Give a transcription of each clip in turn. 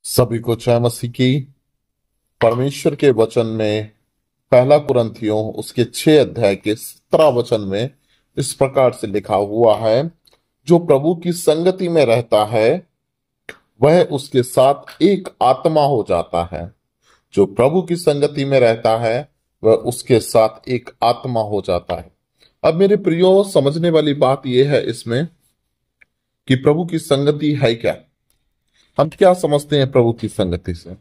सभी को जय मसीह की। परमेश्वर के वचन में पहला कुरिन्थियों उसके 6 अध्याय के 17 वचन में इस प्रकार से लिखा हुआ है, जो प्रभु की संगति में रहता है वह उसके साथ एक आत्मा हो जाता है। जो प्रभु की संगति में रहता है वह उसके साथ एक आत्मा हो जाता है। अब मेरे प्रियो, समझने वाली बात यह है इसमें कि प्रभु की संगति है क्या। हम क्या समझते हैं प्रभु की संगति से?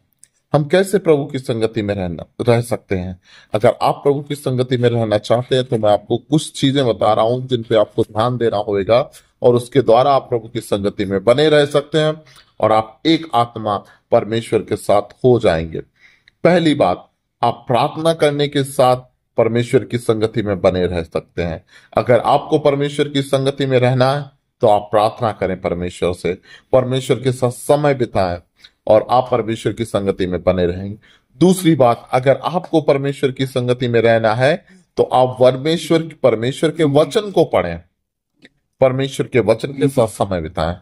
हम कैसे प्रभु की संगति में रह सकते हैं? अगर आप प्रभु की संगति में रहना चाहते हैं तो मैं आपको कुछ चीजें बता रहा हूं जिन पे आपको ध्यान देना होगा, और उसके द्वारा आप प्रभु की संगति में बने रह सकते हैं और आप एक आत्मा परमेश्वर के साथ हो जाएंगे। पहली बात, आप प्रार्थना करने के साथ परमेश्वर की संगति में बने रह सकते हैं। अगर आपको परमेश्वर की संगति में रहना है तो आप प्रार्थना करें परमेश्वर से, परमेश्वर के साथ समय बिताएं और आप परमेश्वर की संगति में बने रहेंगे। दूसरी बात, अगर आपको परमेश्वर की संगति में रहना है तो आप परमेश्वर के वचन को पढ़ें, परमेश्वर के वचन के साथ समय बिताएं,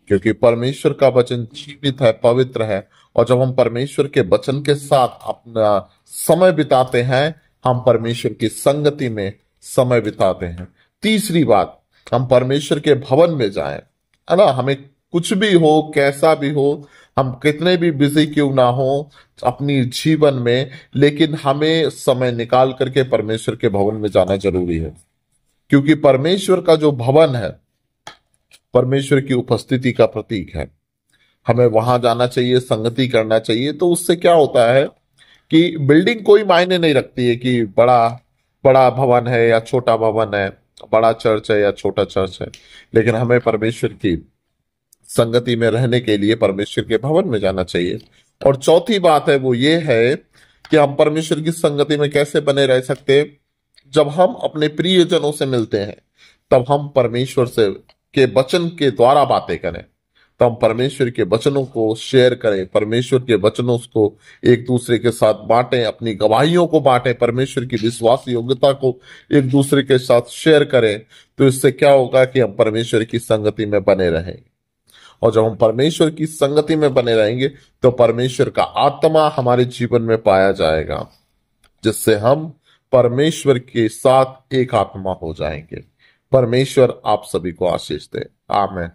क्योंकि परमेश्वर का वचन जीवित है, पवित्र है। और जब हम परमेश्वर के वचन के साथ अपना समय बिताते हैं, हम परमेश्वर की संगति में समय बिताते हैं। तीसरी बात, हम परमेश्वर के भवन में जाएं, है ना। हमें कुछ भी हो, कैसा भी हो, हम कितने भी बिजी क्यों ना हो अपनी जीवन में, लेकिन हमें समय निकाल करके परमेश्वर के भवन में जाना जरूरी है। क्योंकि परमेश्वर का जो भवन है परमेश्वर की उपस्थिति का प्रतीक है। हमें वहां जाना चाहिए, संगति करना चाहिए। तो उससे क्या होता है कि बिल्डिंग कोई मायने नहीं रखती है कि बड़ा बड़ा भवन है या छोटा भवन है, बड़ा चर्च है या छोटा चर्च है, लेकिन हमें परमेश्वर की संगति में रहने के लिए परमेश्वर के भवन में जाना चाहिए। और चौथी बात है वो ये है कि हम परमेश्वर की संगति में कैसे बने रह सकते हैं। जब हम अपने प्रियजनों से मिलते हैं तब हम परमेश्वर से के वचन के द्वारा बातें करें, तो हम परमेश्वर के वचनों को शेयर करें, परमेश्वर के वचनों को एक दूसरे के साथ बांटें, अपनी गवाहियों को बांटें, परमेश्वर की विश्वास योग्यता को एक दूसरे के साथ शेयर करें। तो इससे क्या होगा कि हम परमेश्वर की संगति में बने रहेंगे। और जब हम परमेश्वर की संगति में बने रहेंगे तो परमेश्वर का आत्मा हमारे जीवन में पाया जाएगा, जिससे हम परमेश्वर के साथ एक आत्मा हो जाएंगे। परमेश्वर आप सभी को आशीष दे। आमीन।